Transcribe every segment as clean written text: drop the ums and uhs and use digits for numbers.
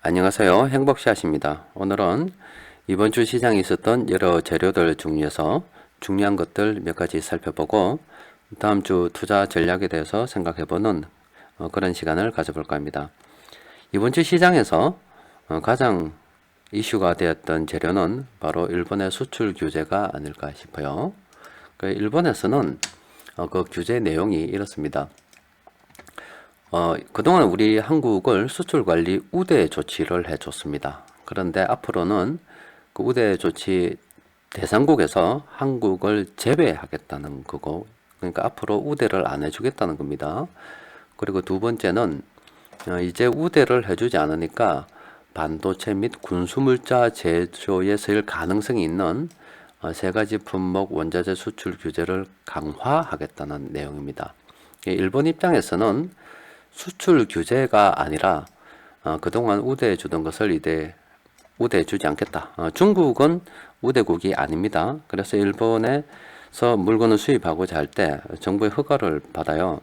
안녕하세요. 행복샷입니다. 오늘은 이번 주 시장에 있었던 여러 재료들 중에서 중요한 것들 몇 가지 살펴보고 다음 주 투자 전략에 대해서 생각해보는 그런 시간을 가져볼까 합니다. 이번 주 시장에서 가장 이슈가 되었던 재료는 바로 일본의 수출 규제가 아닐까 싶어요. 일본에서는 그 규제 내용이 이렇습니다. 그동안 우리 한국을 수출 관리 우대 조치를 해줬습니다. 그런데 앞으로는 그 우대 조치 대상국에서 한국을 제외하겠다는 거고, 그러니까 앞으로 우대를 안 해주겠다는 겁니다. 그리고 두 번째는 이제 우대를 해주지 않으니까 반도체 및 군수물자 제조에 쓰일 가능성이 있는 세 가지 품목 원자재 수출 규제를 강화하겠다는 내용입니다. 일본 입장에서는 수출 규제가 아니라 그동안 우대해 주던 것을 이제 우대해 주지 않겠다. 중국은 우대국이 아닙니다. 그래서 일본에서 물건을 수입하고자 할 때 정부의 허가를 받아요.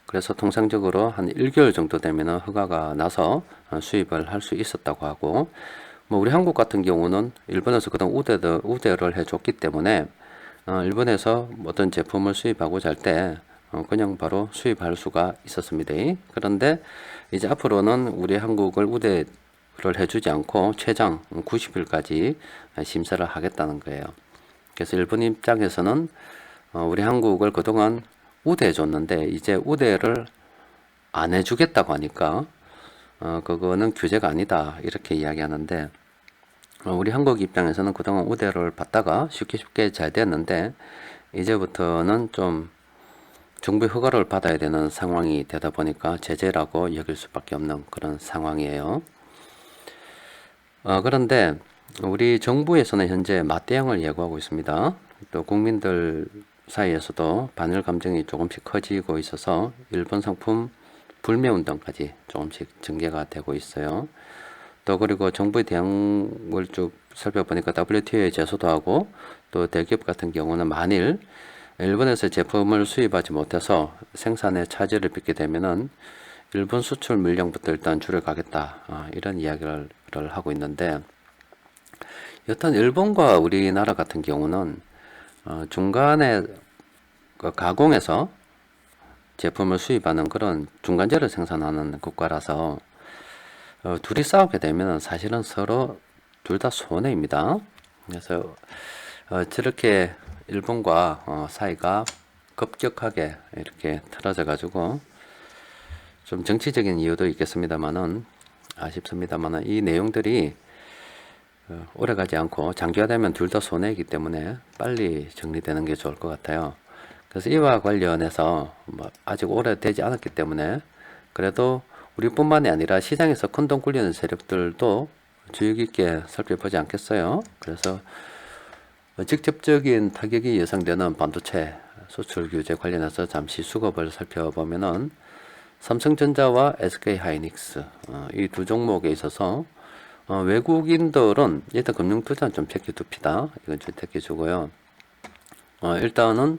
그래서 통상적으로 한 1개월 정도 되면 허가가 나서 수입을 할 수 있었다고 하고, 뭐 우리 한국 같은 경우는 일본에서 그동안 우대를 해줬기 때문에 일본에서 어떤 제품을 수입하고자 할 때 그냥 바로 수입할 수가 있었습니다. 그런데 이제 앞으로는 우리 한국을 우대를 해주지 않고 최장 90일까지 심사를 하겠다는 거예요. 그래서 일본 입장에서는 우리 한국을 그동안 우대해 줬는데 이제 우대를 안 해주겠다고 하니까 그거는 규제가 아니다 이렇게 이야기하는데, 우리 한국 입장에서는 그동안 우대를 받다가 쉽게 잘 됐는데 이제부터는 좀 정부의 허가를 받아야 되는 상황이 되다 보니까 제재라고 여길 수밖에 없는 그런 상황이에요. 그런데 우리 정부에서는 현재 맞대응을 예고하고 있습니다. 또 국민들 사이에서도 반일 감정이 조금씩 커지고 있어서 일본 상품 불매운동까지 조금씩 전개가 되고 있어요. 또 그리고 정부의 대응을 쭉 살펴보니까 WTO에 제소도 하고, 또 대기업 같은 경우는 만일 일본에서 제품을 수입하지 못해서 생산에 차질을 빚게 되면은 일본 수출 물량부터 일단 줄여가겠다, 이런 이야기를 하고 있는데, 여튼 일본과 우리나라 같은 경우는 중간에 그 가공해서 제품을 수입하는 그런 중간재를 생산하는 국가라서 둘이 싸우게 되면 사실은 서로 둘 다 손해입니다. 그래서 저렇게 일본과 사이가 급격하게 이렇게 틀어져 가지고 좀 정치적인 이유도 있겠습니다만은 아쉽습니다만은 이 내용들이 오래가지 않고 장기화되면 둘 다 손해이기 때문에 빨리 정리되는 게 좋을 것 같아요. 그래서 이와 관련해서 뭐 아직 오래되지 않았기 때문에 그래도 우리뿐만이 아니라 시장에서 큰돈 굴리는 세력들도 주의 깊게 살펴보지 않겠어요. 그래서 직접적인 타격이 예상되는 반도체 수출 규제 관련해서 잠시 수급을 살펴보면은 삼성전자와 SK하이닉스 이 두 종목에 있어서 외국인들은 일단 금융투자는 좀 택해둡시다. 이건 좀 택해주고요. 일단은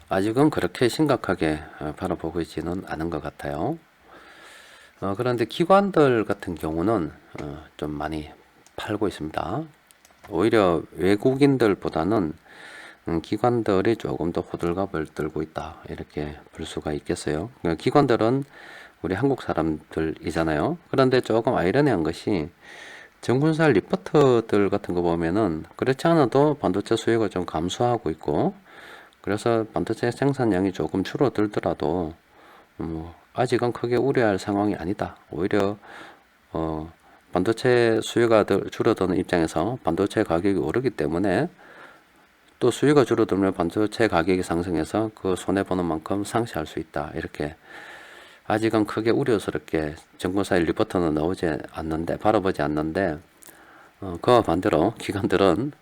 아직은 그렇게 심각하게 바라보고 있지는 않은 것 같아요. 그런데 기관들 같은 경우는 좀 많이 팔고 있습니다. 오히려 외국인들보다는 기관들이 조금 더 호들갑을 떨고 있다 이렇게 볼 수가 있겠어요. 기관들은 우리 한국 사람들이잖아요. 그런데 조금 아이러니한 것이 정군사 리포트들 같은 거 보면은 그렇지 않아도 반도체 수요가 좀 감소하고 있고, 그래서 반도체 생산량이 조금 줄어들더라도 아직은 크게 우려할 상황이 아니다. 오히려 반도체 수요가 줄어드는 입장에서 반도체 가격이 오르기 때문에 또 수요가 줄어들면 반도체 가격이 상승해서 그 손해보는 만큼 상쇄할 수 있다. 이렇게 아직은 크게 우려스럽게 정부사의 리포트는 나오지 않는데, 바라보지 않는데, 그와 반대로 기관들은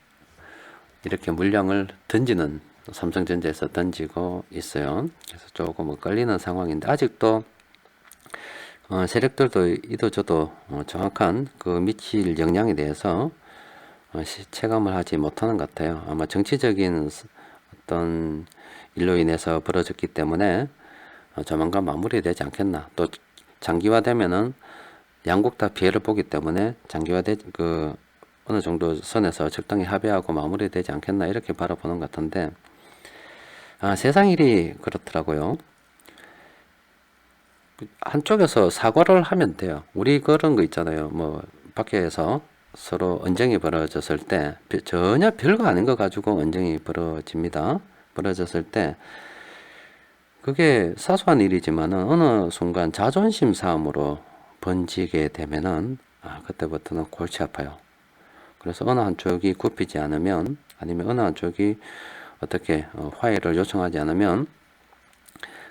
이렇게 물량을 던지는, 삼성전자에서 던지고 있어요. 그래서 조금 엇갈리는 상황인데, 아직도 세력들도 이도저도 정확한 그 미칠 영향에 대해서 체감을 하지 못하는 것 같아요. 아마 정치적인 어떤 일로 인해서 벌어졌기 때문에 조만간 마무리되지 않겠나. 또 장기화되면은 양국 다 피해를 보기 때문에 장기화돼 어느 정도 선에서 적당히 합의하고 마무리되지 않겠나 이렇게 바라보는 것 같은데, 세상 일이 그렇더라고요. 한쪽에서 사과를 하면 돼요. 우리 그런 거 있잖아요. 뭐 밖에서 서로 언쟁이 벌어졌을 때 전혀 별거 아닌 거 가지고 언쟁이 벌어집니다. 벌어졌을 때 그게 사소한 일이지만은 어느 순간 자존심 싸움으로 번지게 되면은 그때부터는 골치 아파요. 그래서 어느 한쪽이 굽히지 않으면, 아니면 어느 한쪽이 어떻게 화해를 요청하지 않으면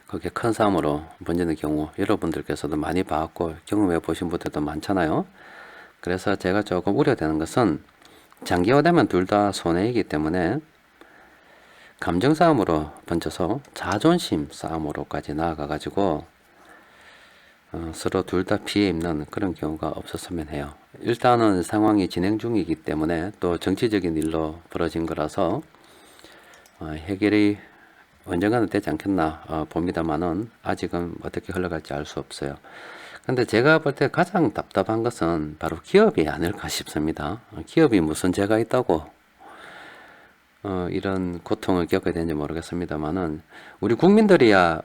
그게 큰 싸움으로 번지는 경우 여러분들께서도 많이 봤고 경험해 보신 분들도 많잖아요. 그래서 제가 조금 우려되는 것은 장기화되면 둘 다 손해이기 때문에 감정 싸움으로 번져서 자존심 싸움으로까지 나아가 가지고 서로 둘 다 피해 입는 그런 경우가 없었으면 해요. 일단은 상황이 진행 중이기 때문에 또 정치적인 일로 벌어진 거라서 해결이 언젠가는 되지 않겠나 봅니다만은 아직은 어떻게 흘러갈지 알 수 없어요. 근데 제가 볼 때 가장 답답한 것은 바로 기업이 아닐까 싶습니다. 기업이 무슨 죄가 있다고 이런 고통을 겪어야 되는지 모르겠습니다만은 우리 국민들이야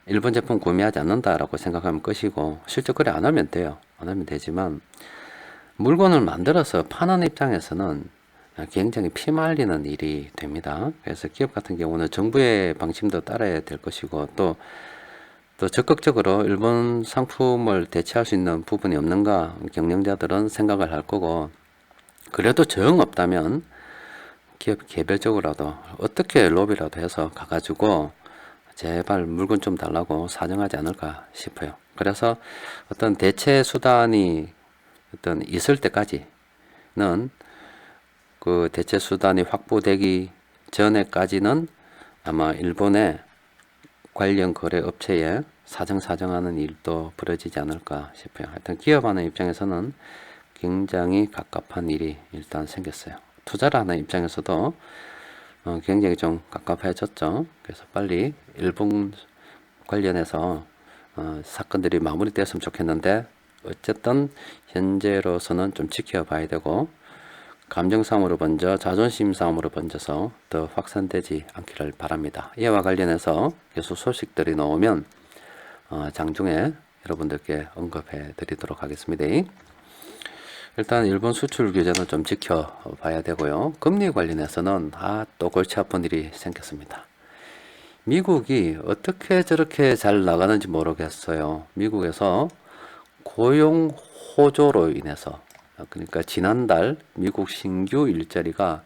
일본 제품 구매하지 않는다라고 생각하면 것이고, 실제 그래 안 하면 돼요. 안 하면 되지만 물건을 만들어서 파는 입장에서는 굉장히 피말리는 일이 됩니다. 그래서 기업 같은 경우는 정부의 방침도 따라야 될 것이고, 또 적극적으로 일본 상품을 대체할 수 있는 부분이 없는가 경영자들은 생각을 할 거고, 그래도 정 없다면 기업 개별적으로라도 어떻게 로비라도 해서 가가지고 제발 물건 좀 달라고 사정하지 않을까 싶어요. 그래서 어떤 대체 수단이 어떤 있을 때까지는 그 대체 수단이 확보되기 전에까지는 아마 일본의 관련 거래 업체에 사정하는 일도 벌어지지 않을까 싶어요. 하여튼 기업하는 입장에서는 굉장히 갑갑한 일이 일단 생겼어요. 투자를 하는 입장에서도 굉장히 좀 갑갑해졌죠. 그래서 빨리 일본 관련해서 사건들이 마무리됐으면 좋겠는데, 어쨌든 현재로서는 좀 지켜봐야 되고, 감정 싸움으로 번져 자존심 싸움으로 번져서 더 확산되지 않기를 바랍니다. 이와 관련해서 계속 소식들이 나오면 장중에 여러분들께 언급해 드리도록 하겠습니다. 일단 일본 수출 규제는 좀 지켜봐야 되고요. 금리 관련해서는 또 골치 아픈 일이 생겼습니다. 미국이 어떻게 저렇게 잘 나가는지 모르겠어요. 미국에서 고용 호조로 인해서, 그러니까 지난달 미국 신규 일자리가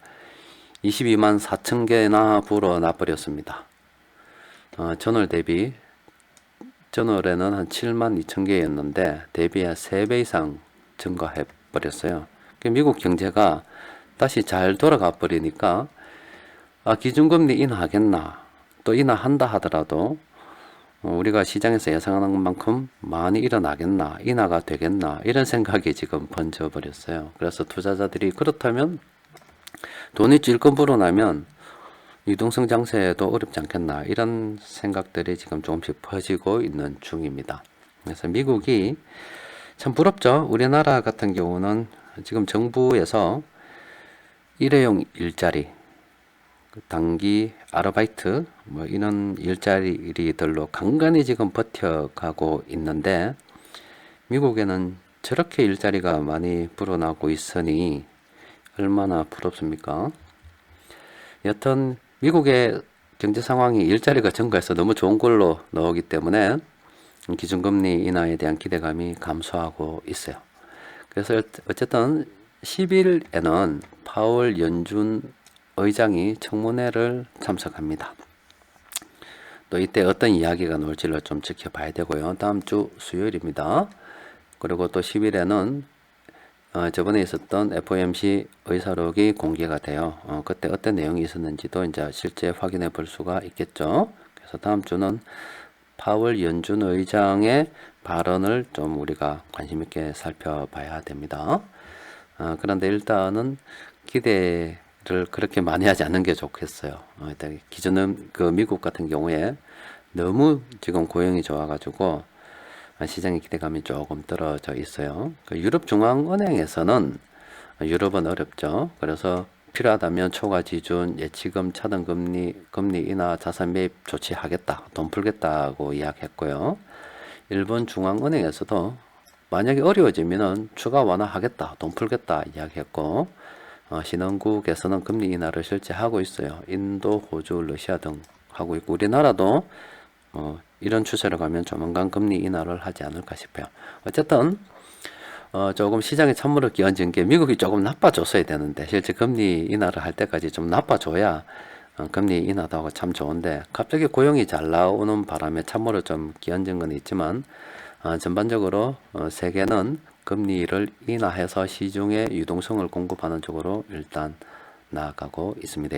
22만 4천 개나 불어나 버렸습니다. 전월 대비, 전월에는 한 7만 2천 개였는데 대비 한 3배 이상 증가해 버렸어요. 미국 경제가 다시 잘 돌아가 버리니까 기준금리 인하하겠나, 또 인하한다 하더라도 우리가 시장에서 예상하는 만큼 많이 일어나겠나, 인하가 되겠나, 이런 생각이 지금 번져 버렸어요. 그래서 투자자들이 그렇다면 돈이 찔끔 불어나면 유동성 장세도 어렵지 않겠나, 이런 생각들이 지금 조금씩 퍼지고 있는 중입니다. 그래서 미국이 참 부럽죠. 우리나라 같은 경우는 지금 정부에서 일회용 일자리, 단기 아르바이트 이런 일자리들로 간간히 지금 버텨가고 있는데, 미국에는 저렇게 일자리가 많이 불어나고 있으니 얼마나 부럽습니까? 여튼 미국의 경제 상황이 일자리가 증가해서 너무 좋은 걸로 나오기 때문에 기준금리 인하에 대한 기대감이 감소하고 있어요. 그래서 어쨌든 10일에는 파월 연준 의장이 청문회를 참석합니다. 또 이때 어떤 이야기가 나올지를 좀 지켜봐야 되고요. 다음 주 수요일입니다. 그리고 또 10일에는 저번에 있었던 FOMC 의사록이 공개가 돼요. 그때 어떤 내용이 있었는지도 이제 실제 확인해 볼 수가 있겠죠. 그래서 다음 주는 파월 연준 의장의 발언을 좀 우리가 관심 있게 살펴봐야 됩니다. 그런데 일단은 기대를 그렇게 많이 하지 않는 게 좋겠어요. 기존은 미국 같은 경우에 너무 지금 고용이 좋아가지고 시장의 기대감이 조금 떨어져 있어요. 그 유럽 중앙은행에서는 유럽은 어렵죠. 그래서 필요하다면 초과 지준, 예치금, 차등금리, 금리 인하, 자산 매입 조치하겠다, 돈 풀겠다고 이야기했고요. 일본 중앙은행에서도 만약에 어려워지면은 추가 완화하겠다, 돈 풀겠다 이야기했고, 신흥국에서는 금리 인하를 실제 하고 있어요. 인도, 호주, 러시아 등 하고 있고, 우리나라도 이런 추세로 가면 조만간 금리 인하를 하지 않을까 싶어요. 어쨌든 조금 시장에 찬물을 끼얹은 게 미국이 조금 나빠졌어야 되는데, 실제 금리 인하를 할 때까지 좀 나빠져야 금리 인하도 하고 참 좋은데, 갑자기 고용이 잘 나오는 바람에 찬물을 좀 끼얹은 건 있지만, 전반적으로 세계는 금리를 인하해서 시중에 유동성을 공급하는 쪽으로 일단 나아가고 있습니다.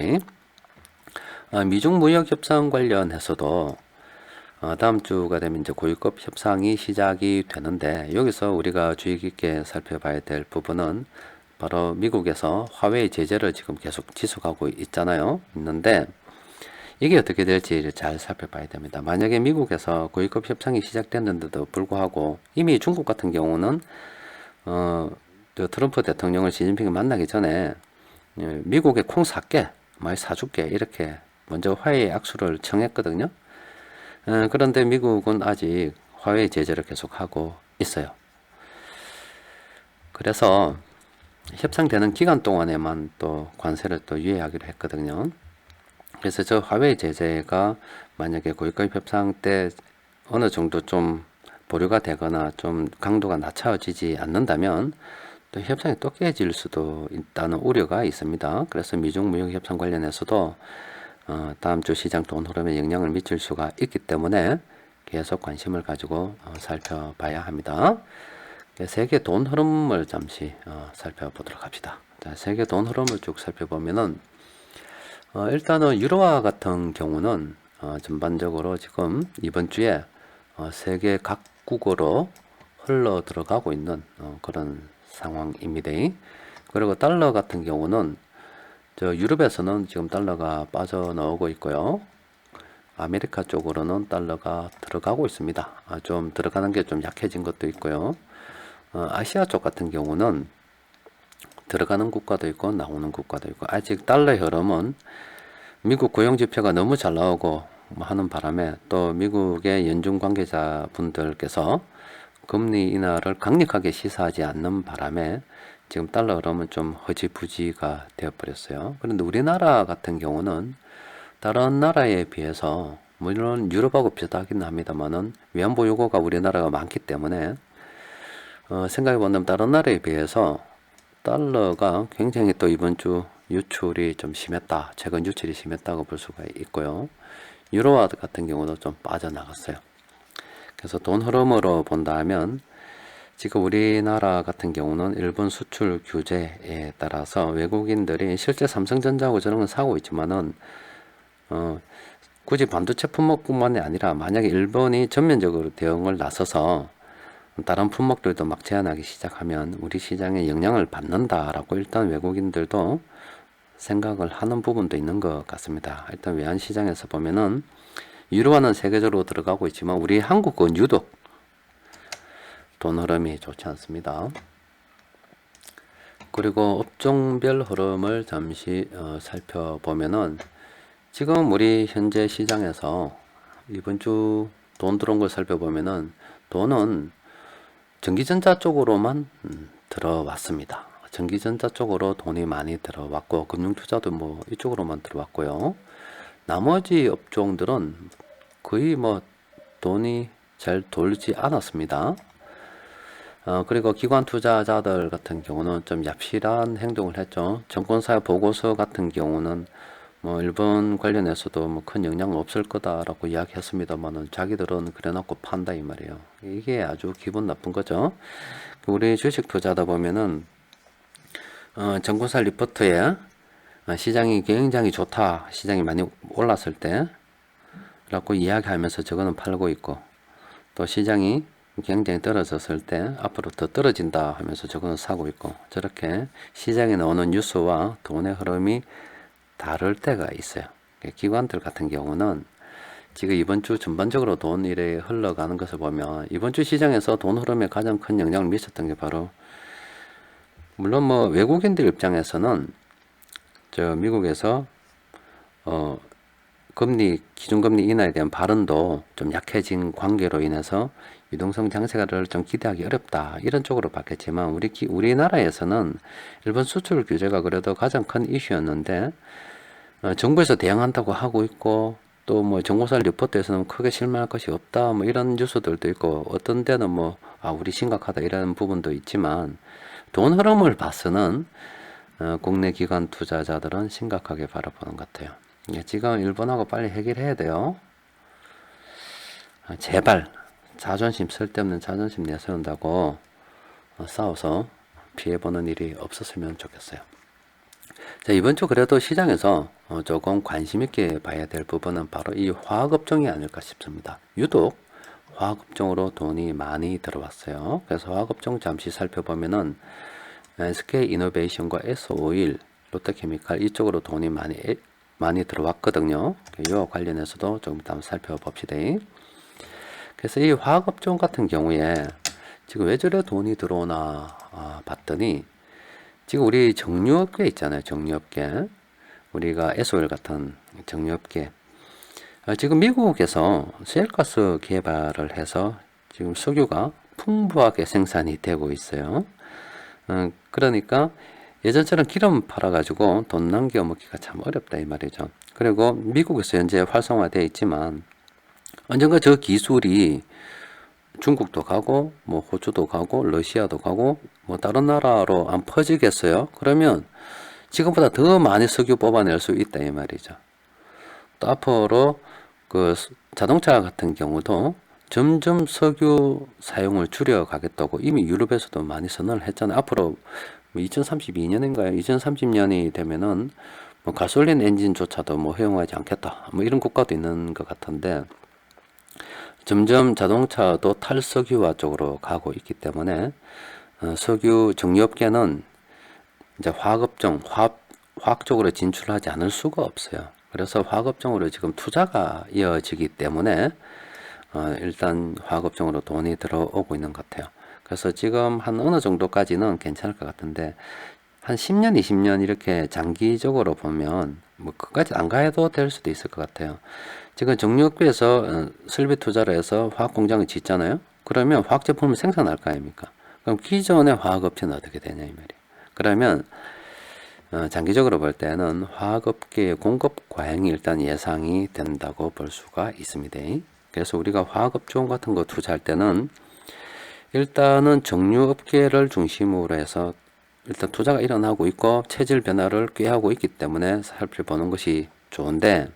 미중 무역 협상 관련해서도 다음 주가 되면 이제 고위급 협상이 시작이 되는데, 여기서 우리가 주의 깊게 살펴봐야 될 부분은 바로 미국에서 화웨이 제재를 지금 계속 지속하고 있는데, 이게 어떻게 될지 잘 살펴봐야 됩니다. 만약에 미국에서 고위급 협상이 시작됐는데도 불구하고 이미 중국 같은 경우는 트럼프 대통령을 시진핑이 만나기 전에 미국에 콩 살게, 많이 사줄게 이렇게 먼저 화해의 악수를 청했거든요. 그런데 미국은 아직 화웨이 제재를 계속하고 있어요. 그래서 협상되는 기간 동안에만 또 관세를 또 유예하기로 했거든요. 그래서 저 화웨이 제재가 만약에 고위급 협상 때 어느 정도 좀 보류가 되거나 좀 강도가 낮춰지지 않는다면 또 협상이 또 깨질 수도 있다는 우려가 있습니다. 그래서 미중 무역 협상 관련해서도 다음 주 시장 돈 흐름에 영향을 미칠 수가 있기 때문에 계속 관심을 가지고 살펴봐야 합니다. 세계 돈 흐름을 잠시 살펴보도록 합시다. 자, 세계 돈 흐름을 쭉 살펴보면은 일단은 유로화 같은 경우는 전반적으로 지금 이번 주에 세계 각국으로 흘러 들어가고 있는 그런 상황입니다. 그리고 달러 같은 경우는 유럽에서는 지금 달러가 빠져나오고 있고요. 아메리카 쪽으로는 달러가 들어가고 있습니다. 좀 들어가는 게 좀 약해진 것도 있고요. 아시아 쪽 같은 경우는 들어가는 국가도 있고 나오는 국가도 있고, 아직 달러의 흐름은 미국 고용지표가 너무 잘 나오고 하는 바람에 또 미국의 연준 관계자분들께서 금리 인하를 강력하게 시사하지 않는 바람에 지금 달러 흐름은 좀 허지부지가 되어버렸어요. 그런데 우리나라 같은 경우는 다른 나라에 비해서 물론 유럽하고 비슷하긴 합니다만은 위안부 요구가 우리나라가 많기 때문에 생각해보면 다른 나라에 비해서 달러가 굉장히 또 이번 주 유출이 좀 심했다, 최근 유출이 심했다고 볼 수가 있고요. 유로화 같은 경우도 좀 빠져나갔어요. 그래서 돈 흐름으로 본다 하면 지금 우리나라 같은 경우는 일본 수출 규제에 따라서 외국인들이 실제 삼성전자하고 저런 건 사고 있지만은 굳이 반도체 품목뿐만이 아니라 만약에 일본이 전면적으로 대응을 나서서 다른 품목들도 막 제한하기 시작하면 우리 시장에 영향을 받는다라고 일단 외국인들도 생각을 하는 부분도 있는 것 같습니다. 일단 외환시장에서 보면은 유로화는 세계적으로 들어가고 있지만 우리 한국은 유독 돈 흐름이 좋지 않습니다. 그리고 업종별 흐름을 잠시 살펴보면은 지금 우리 현재 시장에서 이번 주 돈 들어온 걸 살펴보면은 돈은 전기전자 쪽으로만 들어왔습니다. 전기전자 쪽으로 돈이 많이 들어왔고 금융투자도 뭐 이쪽으로만 들어왔고요. 나머지 업종들은 거의 뭐 돈이 잘 돌지 않았습니다. 그리고 기관 투자자들 같은 경우는 좀 얍실한 행동을 했죠. 증권사 보고서 같은 경우는 뭐 일본 관련해서도 뭐 큰 영향 없을 거다라고 이야기했습니다만은 자기들은 그래놓고 판다 이 말이에요. 이게 아주 기분 나쁜 거죠. 우리 주식 투자하다 보면은 증권사 리포트에 시장이 굉장히 좋다, 시장이 많이 올랐을 때 라고 이야기하면서 저거는 팔고 있고, 또 시장이 굉장히 떨어졌을 때 앞으로 더 떨어진다 하면서 저거는 사고 있고, 저렇게 시장에 나오는 뉴스와 돈의 흐름이 다를 때가 있어요. 기관들 같은 경우는 지금 이번 주 전반적으로 돈 일에 흘러가는 것을 보면 이번 주 시장에서 돈 흐름에 가장 큰 영향을 미쳤던 게 바로, 물론 뭐 외국인들 입장에서는 저 미국에서 금리 기준금리 인하에 대한 발언도 좀 약해진 관계로 인해서 유동성 장세를 좀 기대하기 어렵다 이런 쪽으로 봤겠지만, 우리나라에서는 일본 수출 규제가 그래도 가장 큰 이슈였는데 정부에서 대응한다고 하고 있고, 또 뭐 정보살 리포트에서는 크게 실망할 것이 없다 뭐 이런 뉴스들도 있고, 어떤 데는 뭐 우리 심각하다 이런 부분도 있지만, 돈 흐름을 봐서는 국내 기관 투자자들은 심각하게 바라보는 것 같아요. 지금 일본하고 빨리 해결해야 돼요. 제발 자존심, 쓸데없는 자존심 내세운다고 싸워서 피해보는 일이 없었으면 좋겠어요. 자, 이번 주 그래도 시장에서 조금 관심 있게 봐야 될 부분은 바로 이 화학업종이 아닐까 싶습니다. 유독 화학업종으로 돈이 많이 들어왔어요. 그래서 화학업종 잠시 살펴보면은 SK 이노베이션과 S-오일, 롯데케미칼 이쪽으로 돈이 많이 들어왔거든요. 이 관련해서도 조금 이따 살펴봅시다. 그래서 이 화학업종 같은 경우에 지금 왜 저래 돈이 들어오나 봤더니, 지금 우리 정유업계 있잖아요. 정유업계. 우리가 S-오일 같은 정유업계. 지금 미국에서 셰일가스 개발을 해서 지금 석유가 풍부하게 생산이 되고 있어요. 그러니까 예전처럼 기름 팔아가지고 돈 남겨 먹기가 참 어렵다 이 말이죠. 그리고 미국에서 현재 활성화되어 있지만 언젠가 저 기술이 중국도 가고 뭐 호주도 가고 러시아도 가고 뭐 다른 나라로 안 퍼지겠어요? 그러면 지금보다 더 많이 석유 뽑아낼 수 있다 이 말이죠. 또 앞으로 그 자동차 같은 경우도 점점 석유 사용을 줄여가겠다고 이미 유럽에서도 많이 선언을 했잖아요. 앞으로 2032년인가요? 2030년이 되면은 뭐 가솔린 엔진조차도 뭐 허용하지 않겠다. 뭐 이런 국가도 있는 것 같은데, 점점 자동차도 탈석유화 쪽으로 가고 있기 때문에 석유 정유업계는 이제 화학업종, 화학 쪽으로 진출하지 않을 수가 없어요. 그래서 화학업종으로 지금 투자가 이어지기 때문에 일단 화학업종으로 돈이 들어오고 있는 것 같아요. 그래서 지금 한 어느 정도까지는 괜찮을 것 같은데, 한 10년, 20년 이렇게 장기적으로 보면 뭐 그까지 안 가도 될 수도 있을 것 같아요. 지금 정유업계에서 설비 투자를 해서 화학 공장을 짓잖아요. 그러면 화학 제품을 생산할 거 아닙니까? 그럼 기존의 화학업체는 어떻게 되냐 이 말이에요. 그러면 장기적으로 볼 때는 화학업계의 공급 과잉이 일단 예상이 된다고 볼 수가 있습니다. 그래서 우리가 화학업종 같은 거 투자할 때는 일단은 정유업계를 중심으로 해서 일단 투자가 일어나고 있고 체질 변화를 꾀하고 있기 때문에 살펴보는 것이 좋은데,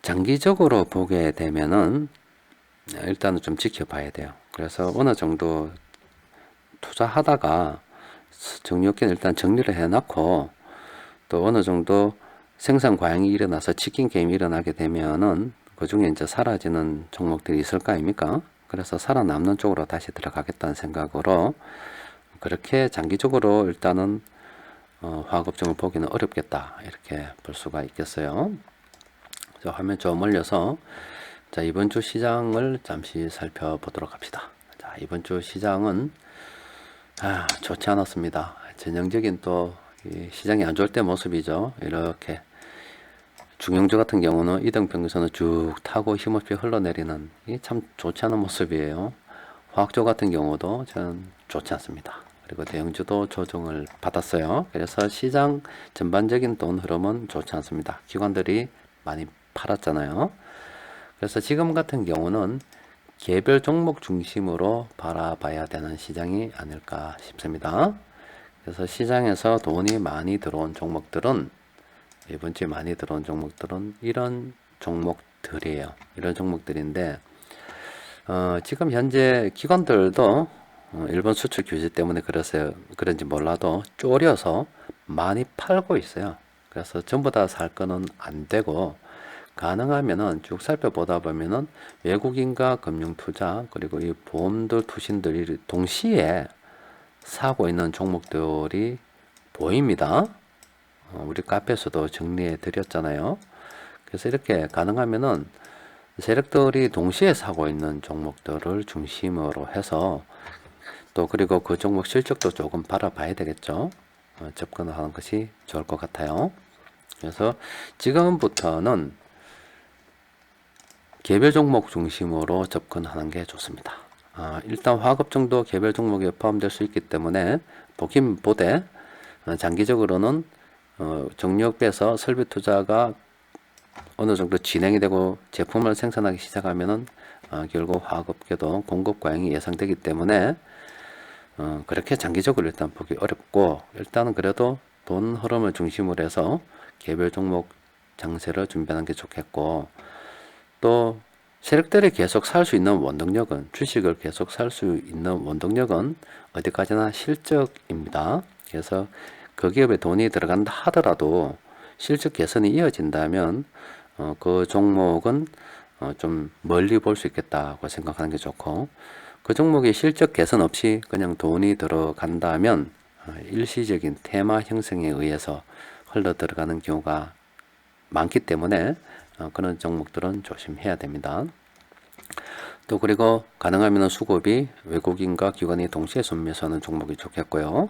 장기적으로 보게 되면은 일단은 좀 지켜봐야 돼요. 그래서 어느 정도 투자하다가 정유업계는 일단 정리를 해놓고, 또 어느 정도 생산 과잉이 일어나서 치킨 게임이 일어나게 되면은 그 중에 이제 사라지는 종목들이 있을 거 아닙니까? 그래서 살아남는 쪽으로 다시 들어가겠다는 생각으로, 그렇게 장기적으로 일단은 화학업종을 보기는 어렵겠다 이렇게 볼 수가 있겠어요. 자, 화면 좀 올려서 자, 이번 주 시장을 잠시 살펴보도록 합시다. 자, 이번 주 시장은 좋지 않았습니다. 전형적인 또 시장이 안 좋을 때 모습이죠. 이렇게 중형주 같은 경우는 이등평균선을 쭉 타고 힘없이 흘러내리는, 이게 참 좋지 않은 모습이에요. 화학주 같은 경우도 저는 좋지 않습니다. 그리고 대형주도 조정을 받았어요. 그래서 시장 전반적인 돈 흐름은 좋지 않습니다. 기관들이 많이 팔았잖아요. 그래서 지금 같은 경우는 개별 종목 중심으로 바라봐야 되는 시장이 아닐까 싶습니다. 그래서 시장에서 돈이 많이 들어온 종목들은, 이번 주에 많이 들어온 종목들은 이런 종목들이에요. 이런 종목들인데, 지금 현재 기관들도 일본 수출 규제 때문에 그런지 몰라도 쪼려서 많이 팔고 있어요. 그래서 전부 다 살 거는 안 되고, 가능하면은 쭉 살펴보다 보면은 외국인과 금융투자 그리고 이 보험들 투신들이 동시에 사고 있는 종목들이 보입니다. 우리 카페에서도 정리해 드렸잖아요. 그래서 이렇게 가능하면은 세력들이 동시에 사고 있는 종목들을 중심으로 해서 또 그리고 그 종목 실적도 조금 바라봐야 되겠죠. 접근을 하는 것이 좋을 것 같아요. 그래서 지금부터는 개별 종목 중심으로 접근하는 게 좋습니다. 일단 화급 정도 개별 종목에 포함될 수 있기 때문에 보긴 보되 장기적으로는 정력 빼서 설비 투자가 어느 정도 진행이 되고 제품을 생산하기 시작하면은 결국 화학업계도 공급 과잉이 예상되기 때문에 그렇게 장기적으로 일단 보기 어렵고, 일단은 그래도 돈 흐름을 중심으로 해서 개별 종목 장세를 준비하는 게 좋겠고, 또 세력들이 계속 살 수 있는 원동력은, 주식을 계속 살 수 있는 원동력은 어디까지나 실적입니다. 그래서 그 기업에 돈이 들어간다 하더라도 실적 개선이 이어진다면 그 종목은 좀 멀리 볼 수 있겠다고 생각하는 게 좋고, 그 종목이 실적 개선 없이 그냥 돈이 들어간다면 일시적인 테마 형성에 의해서 흘러 들어가는 경우가 많기 때문에 그런 종목들은 조심해야 됩니다. 또 그리고 가능하면 수급이 외국인과 기관이 동시에 순매수하는 종목이 좋겠고요.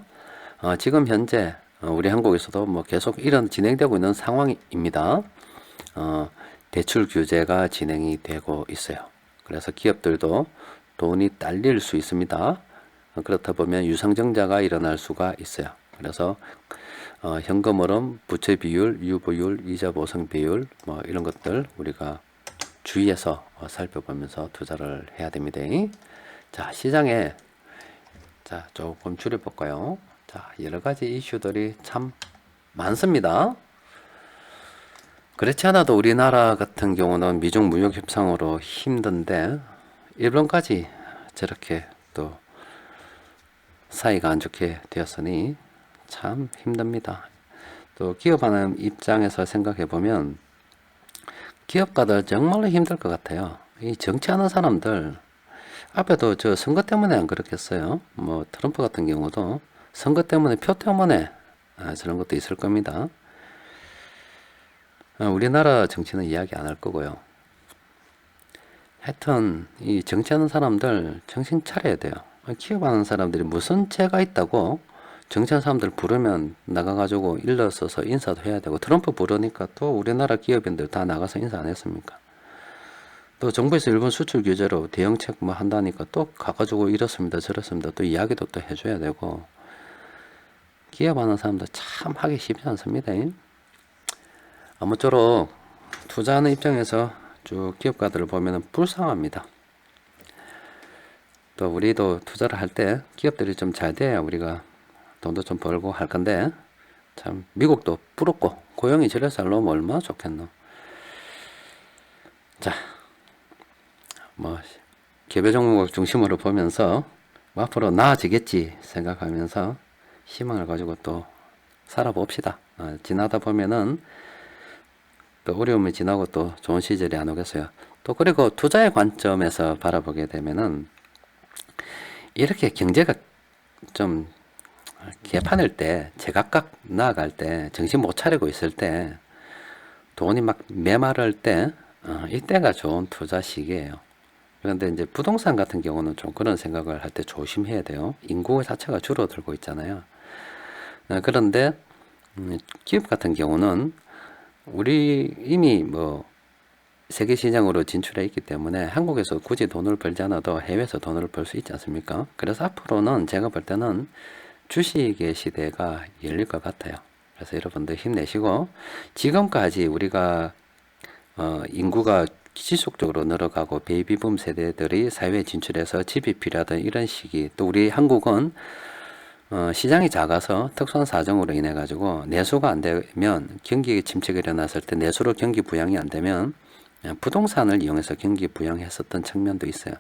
지금 현재 우리 한국에서도 뭐 계속 이런 진행되고 있는 상황입니다. 대출 규제가 진행이 되고 있어요. 그래서 기업들도 돈이 딸릴 수 있습니다. 그렇다 보면 유상증자가 일어날 수가 있어요. 그래서 현금 흐름, 부채 비율, 유보율, 이자 보상 비율 뭐 이런 것들 우리가 주의해서 살펴보면서 투자를 해야 됩니다. 자, 시장에 조금 줄여볼까요? 자, 여러 가지 이슈들이 참 많습니다. 그렇지 않아도 우리나라 같은 경우는 미중 무역 협상으로 힘든데 일본까지 저렇게 또 사이가 안 좋게 되었으니 참 힘듭니다. 또 기업하는 입장에서 생각해 보면 기업가들 정말로 힘들 것 같아요. 이 정치하는 사람들 앞에도 저 선거 때문에 안 그렇겠어요. 뭐 트럼프 같은 경우도 선거 때문에, 표 때문에 저런 것도 있을 겁니다. 우리나라 정치는 이야기 안 할 거고요. 하여튼 이 정치하는 사람들 정신 차려야 돼요. 기업하는 사람들이 무슨 죄가 있다고 정치하는 사람들 부르면 나가가지고 일러서서 인사도 해야 되고, 트럼프 부르니까 또 우리나라 기업인들 다 나가서 인사 안 했습니까? 또 정부에서 일본 수출 규제로 대응책 뭐 한다니까 또 가가지고 이렇습니다 저렇습니다 또 이야기도 또 해줘야 되고, 기업하는 사람들 참 하기 쉽지 않습니다. 아무쪼록 투자하는 입장에서 쭉 기업가들을 보면 불쌍합니다. 또 우리도 투자를 할 때 기업들이 좀 잘 돼야 우리가 돈도 좀 벌고 할 건데, 참 미국도 부럽고 고용이 저래 잘 나오면 얼마나 좋겠노. 자, 뭐 개별 종목을 중심으로 보면서 뭐 앞으로 나아지겠지 생각하면서 희망을 가지고 또 살아봅시다. 지나다 보면은 또 어려움이 지나고 또 좋은 시절이 안 오겠어요. 또 그리고 투자의 관점에서 바라보게 되면은 이렇게 경제가 좀 개판일 때, 제각각 나아갈 때, 정신 못 차리고 있을 때, 돈이 막 메마를 때, 이때가 좋은 투자 시기예요. 그런데 이제 부동산 같은 경우는 좀 그런 생각을 할 때 조심해야 돼요. 인구 자체가 줄어들고 있잖아요. 그런데 기업 같은 경우는 우리 이미 뭐 세계 시장으로 진출해 있기 때문에 한국에서 굳이 돈을 벌지 않아도 해외에서 돈을 벌 수 있지 않습니까? 그래서 앞으로는 제가 볼 때는 주식의 시대가 열릴 것 같아요. 그래서 여러분들 힘내시고, 지금까지 우리가 인구가 지속적으로 늘어가고 베이비붐 세대들이 사회에 진출해서 집이 필요하던 이런 시기, 또 우리 한국은 시장이 작아서 특수한 사정으로 인해 가지고 내수가 안 되면, 경기 침체가 일어났을 때 내수로 경기 부양이 안 되면 부동산을 이용해서 경기 부양했었던 측면도 있어요.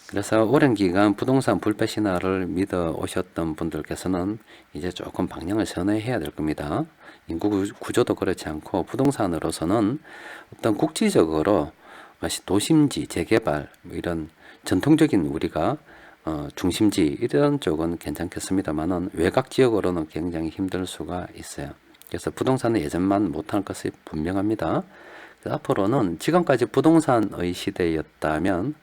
그래서 오랜 기간 부동산 불패 신화를 믿어 오셨던 분들께서는 이제 조금 방향을 선회해야 될 겁니다. 인구 구조도 그렇지 않고 부동산으로서는 어떤 국지적으로 도심지 재개발 이런 전통적인 우리가 중심지 이런 쪽은 괜찮겠습니다만은 외곽 지역으로는 굉장히 힘들 수가 있어요. 그래서 부동산은 예전만 못할 것이 분명합니다. 앞으로는 지금까지 부동산의 시대였다면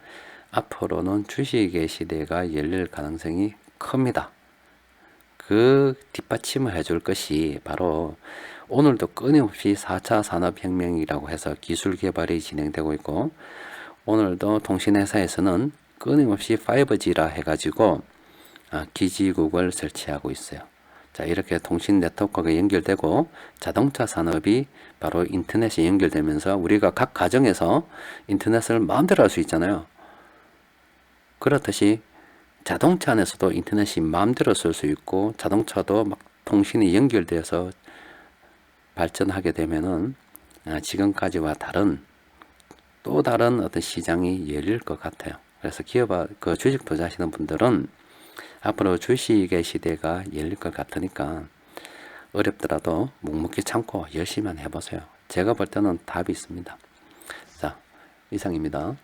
앞으로는 주식의 시대가 열릴 가능성이 큽니다. 그 뒷받침을 해줄 것이 바로 오늘도 끊임없이 4차 산업혁명이라고 해서 기술 개발이 진행되고 있고, 오늘도 통신회사에서는 끊임없이 5G라 해가지고 기지국을 설치하고 있어요. 자, 이렇게 통신 네트워크가 연결되고 자동차 산업이 바로 인터넷이 연결되면서 우리가 각 가정에서 인터넷을 마음대로 할 수 있잖아요. 그렇듯이 자동차 안에서도 인터넷이 마음대로 쓸 수 있고 자동차도 막 통신이 연결되어서 발전하게 되면은 지금까지와 다른 또 다른 어떤 시장이 열릴 것 같아요. 그래서 그 주식 투자하시는 분들은 앞으로 주식의 시대가 열릴 것 같으니까 어렵더라도 묵묵히 참고 열심히만 해보세요. 제가 볼 때는 답이 있습니다. 자, 이상입니다.